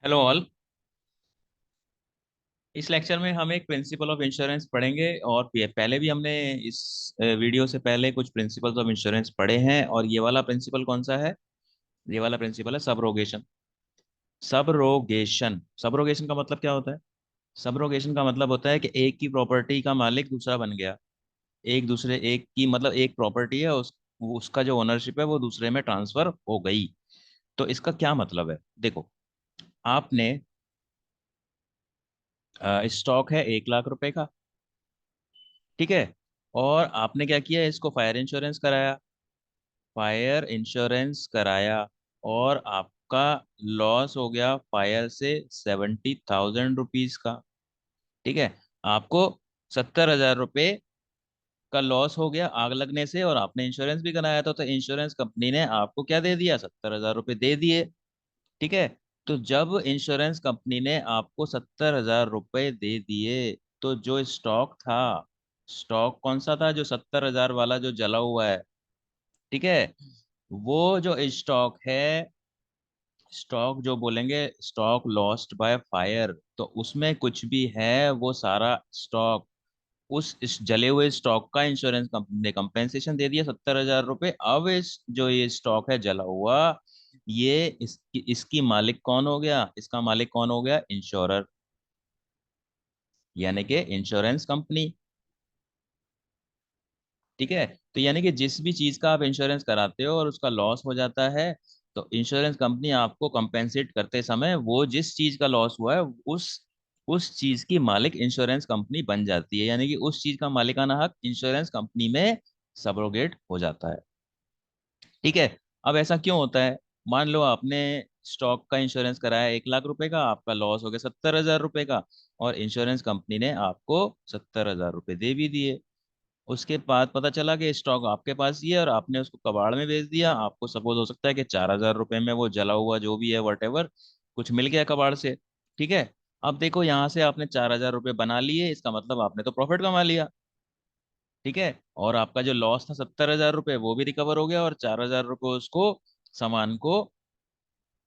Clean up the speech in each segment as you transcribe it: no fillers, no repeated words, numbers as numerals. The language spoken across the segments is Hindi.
Hello all. इस लेक्चर में हम एक प्रिंसिपल ऑफ इंश्योरेंस पढ़ेंगे और पहले भी हमने इस वीडियो से पहले कुछ प्रिंसिपल्स ऑफ इंश्योरेंस पढ़े हैं। और ये वाला प्रिंसिपल कौन सा है? ये वाला प्रिंसिपल है सबरोगेशन। सबरोगेशन सबरोगेशन का मतलब क्या होता है? सबरोगेशन का मतलब होता है कि एक की प्रॉपर्टी का मालिक दूसरा बन गया। एक की मतलब एक प्रॉपर्टी है, उसका जो ओनरशिप है वो दूसरे में ट्रांसफर हो गई। तो इसका क्या मतलब है? देखो, आपने स्टॉक है 1 लाख रुपए का, ठीक है। और आपने क्या किया, इसको फायर इंश्योरेंस कराया। फायर इंश्योरेंस कराया और आपका लॉस हो गया फायर से 70,000 रुपीज का, ठीक है। आपको 70,000 रुपये का लॉस हो गया आग लगने से, और आपने इंश्योरेंस भी कराया था, तो इंश्योरेंस कंपनी ने आपको क्या दे दिया? 70,000 रुपये दे दिए, ठीक है। तो जब इंश्योरेंस कंपनी ने आपको 70,000 रुपये दे दिए, तो जो स्टॉक था, स्टॉक कौन सा था? जो 70,000 वाला जो जला हुआ है, ठीक है। वो जो स्टॉक है, स्टॉक जो बोलेंगे स्टॉक लॉस्ट बाय फायर, तो उसमें कुछ भी है वो सारा स्टॉक, उस इस जले हुए स्टॉक का इंश्योरेंस कंपनी ने कंपेंसेशन दे दिया 70,000 रुपये। अब इस जो ये स्टॉक है जला हुआ, ये इसकी मालिक कौन हो गया? इसका मालिक कौन हो गया? इंश्योरर, यानी कि इंश्योरेंस कंपनी, ठीक है। तो यानी कि जिस भी चीज का आप इंश्योरेंस कराते हो और उसका लॉस हो जाता है, तो इंश्योरेंस कंपनी आपको कंपेंसेट करते समय वो जिस चीज का लॉस हुआ है, उस चीज की मालिक इंश्योरेंस कंपनी बन जाती है, यानी कि उस चीज का मालिकाना हक इंश्योरेंस कंपनी में सबरोगेट हो जाता है, ठीक है। अब ऐसा क्यों होता है? मान लो आपने स्टॉक का इंश्योरेंस कराया 1 लाख रुपए का, आपका लॉस हो गया 70,000 रुपए का, और इंश्योरेंस कंपनी ने आपको 70,000 रुपए दे भी दिए। उसके बाद पता चला कि स्टॉक आपके पास ही है और आपने उसको कबाड़ में बेच दिया। आपको सपोज हो सकता है कि 4,000 रुपए में वो जला हुआ जो भी है वट एवर कुछ मिल गया कबाड़ से, ठीक है। अब देखो, यहाँ से आपने 4,000 रुपये बना लिए, इसका मतलब आपने तो प्रॉफिट कमा लिया, ठीक है। और आपका जो लॉस था 70,000 रुपये वो भी रिकवर हो गया, और 4,000 रुपये उसको सामान को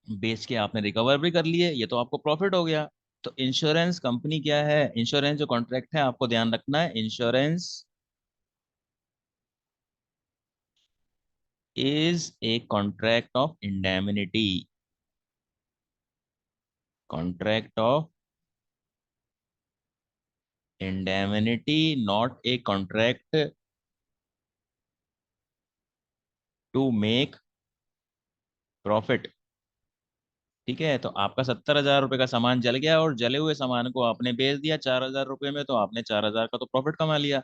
बेच के आपने रिकवर भी कर लिए, ये तो आपको प्रॉफिट हो गया। तो इंश्योरेंस कंपनी क्या है? इंश्योरेंस जो कॉन्ट्रैक्ट है, आपको ध्यान रखना है, insurance is a contract of indemnity. Contract of indemnity, not a contract to make profit, ठीक है। तो आपका 70,000 रुपये का सामान जल गया, और जले हुए सामान को आपने बेच दिया 4,000 रुपये में, तो आपने 4,000 का तो प्रॉफिट कमा लिया।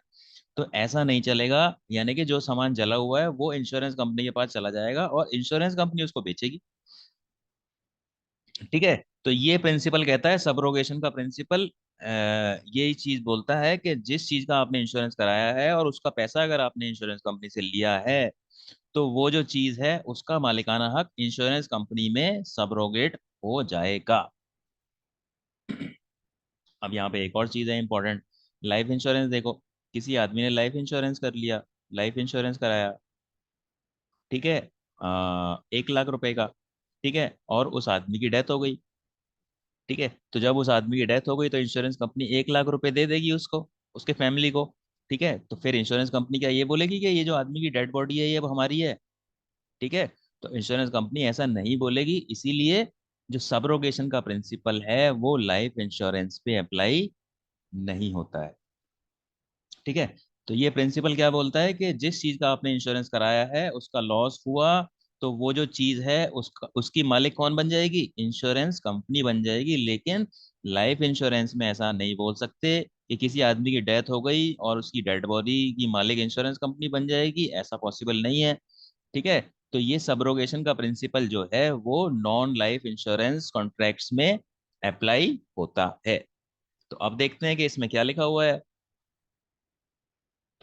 तो ऐसा नहीं चलेगा, यानी कि जो सामान जला हुआ है वो इंश्योरेंस कंपनी के पास चला जाएगा और इंश्योरेंस कंपनी उसको बेचेगी, ठीक है। तो ये प्रिंसिपल कहता है, सबरोगेशन का प्रिंसिपल यही चीज बोलता है कि जिस चीज का आपने इंश्योरेंस कराया है और उसका पैसा अगर आपने इंश्योरेंस कंपनी से लिया है, तो वो जो चीज है उसका मालिकाना हक इंश्योरेंस कंपनी में सबरोगेट हो जाएगा। अब यहाँ पे एक और चीज है इंपॉर्टेंट, लाइफ इंश्योरेंस। देखो, किसी आदमी ने लाइफ इंश्योरेंस कर लिया, लाइफ इंश्योरेंस कराया, ठीक है, 1 लाख रुपए का, ठीक है। और उस आदमी की डेथ हो गई, ठीक है। तो जब उस आदमी की डेथ हो गई, तो इंश्योरेंस कंपनी 1 लाख रुपए दे देगी उसको, उसके फैमिली को, ठीक है। तो फिर इंश्योरेंस कंपनी क्या ये बोलेगी कि ये जो आदमी की डेड बॉडी है ये अब हमारी है, ठीक है? तो इंश्योरेंस कंपनी ऐसा नहीं बोलेगी, इसीलिए जो सबरोगेशन का प्रिंसिपल है वो लाइफ इंश्योरेंस पे अप्लाई नहीं होता है, ठीक है। तो ये प्रिंसिपल क्या बोलता है कि जिस चीज का आपने इंश्योरेंस कराया है उसका लॉस हुआ, तो वो जो चीज है उसका उसकी मालिक कौन बन जाएगी? इंश्योरेंस कंपनी बन जाएगी। लेकिन लाइफ इंश्योरेंस में ऐसा नहीं बोल सकते कि किसी आदमी की डेथ हो गई और उसकी डेड बॉडी की मालिक इंश्योरेंस कंपनी बन जाएगी, ऐसा पॉसिबल नहीं है, ठीक है। तो ये सबरोगेशन का प्रिंसिपल जो है वो नॉन लाइफ इंश्योरेंस कॉन्ट्रैक्ट्स में अप्लाई होता है। तो अब देखते हैं कि इसमें क्या लिखा हुआ है।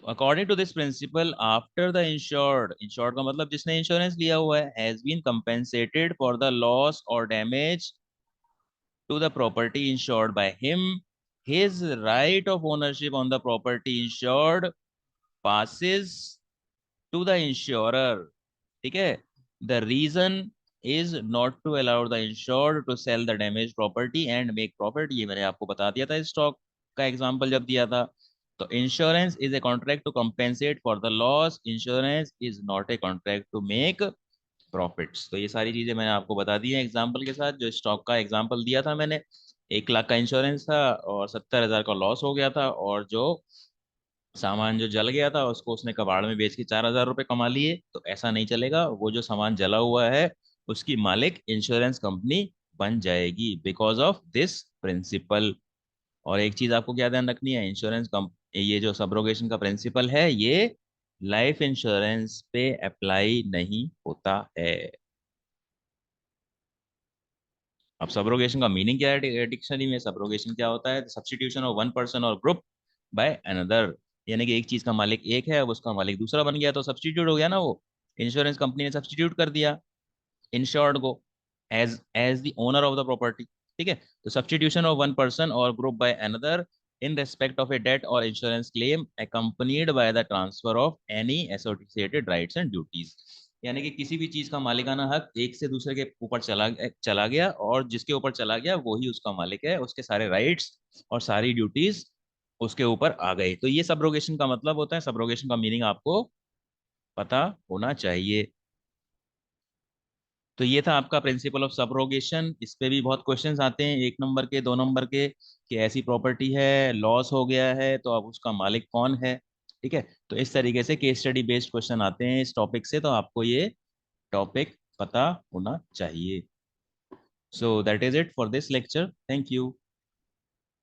According to this principle, after the insured, insured का मतलब जिसने इंश्योरेंस लिया हुआ है, has been compensated for the loss और damage to the property insured by him, his right of ownership on the property insured passes to the insurer, ठीक है। The reason is not to allow the insured to sell the damage property and make profit. ये मैंने आपको बता दिया था स्टॉक का एग्जांपल जब दिया था। तो insurance is a contract to compensate for the loss, insurance is not a contract to make profits. तो ये सारी चीजें मैंने आपको बता दी हैं एग्जांपल के साथ। जो स्टॉक का एग्जांपल दिया था मैंने, 1 लाख का इंश्योरेंस था और 70,000 का लॉस हो गया था, और जो सामान जो जल गया था उसको उसने कबाड़ में बेच के 4,000 रुपये कमा लिए। तो ऐसा नहीं चलेगा, वो जो सामान जला हुआ है उसकी मालिक इंश्योरेंस कंपनी बन जाएगी बिकॉज ऑफ दिस प्रिंसिपल। और एक चीज आपको क्या ध्यान रखनी है, इंश्योरेंस कंप ये जो सब्रोगेशन का प्रिंसिपल है ये लाइफ इंश्योरेंस पे अप्लाई नहीं होता है। अब सब्रोगेशन का मीनिंग क्या है डिक्शनरी में? सब्रोगेशन क्या होता है? सब्स्टिट्यूशन ऑफ वन पर्सन और ग्रुप बाय अनदर। यानी कि एक चीज का मालिक एक है, अब उसका मालिक दूसरा बन गया, तो सब्स्टिट्यूट हो गया ना वो। इंश्योरेंस कंपनी ने सब्स्टिट्यूट कर दिया इंश्योर्ड को as as the owner of the property. ठीक है, तो सब्स्टिट्यूशन ऑफ वन पर्सन और group by another in respect of a debt और insurance claim accompanied by the transfer of any associated rights and duties. यानी कि किसी भी चीज का मालिकाना हक एक से दूसरे के ऊपर चला गया, और जिसके ऊपर चला गया वही उसका मालिक है, उसके सारे राइट्स और सारी ड्यूटीज उसके ऊपर आ गई। तो ये सब्रोगेशन का मतलब होता है, सब्रोगेशन का मीनिंग आपको पता होना चाहिए। तो ये था आपका प्रिंसिपल ऑफ सब्रोगेशन। इस पे भी बहुत क्वेश्चंस आते हैं, 1 नंबर के, 2 नंबर के, कि ऐसी प्रॉपर्टी है लॉस हो गया है तो अब उसका मालिक कौन है। ठीक है, तो इस तरीके से केस स्टडी बेस्ड क्वेश्चन आते हैं इस टॉपिक से, तो आपको ये टॉपिक पता होना चाहिए। So that is it for this lecture, thank you.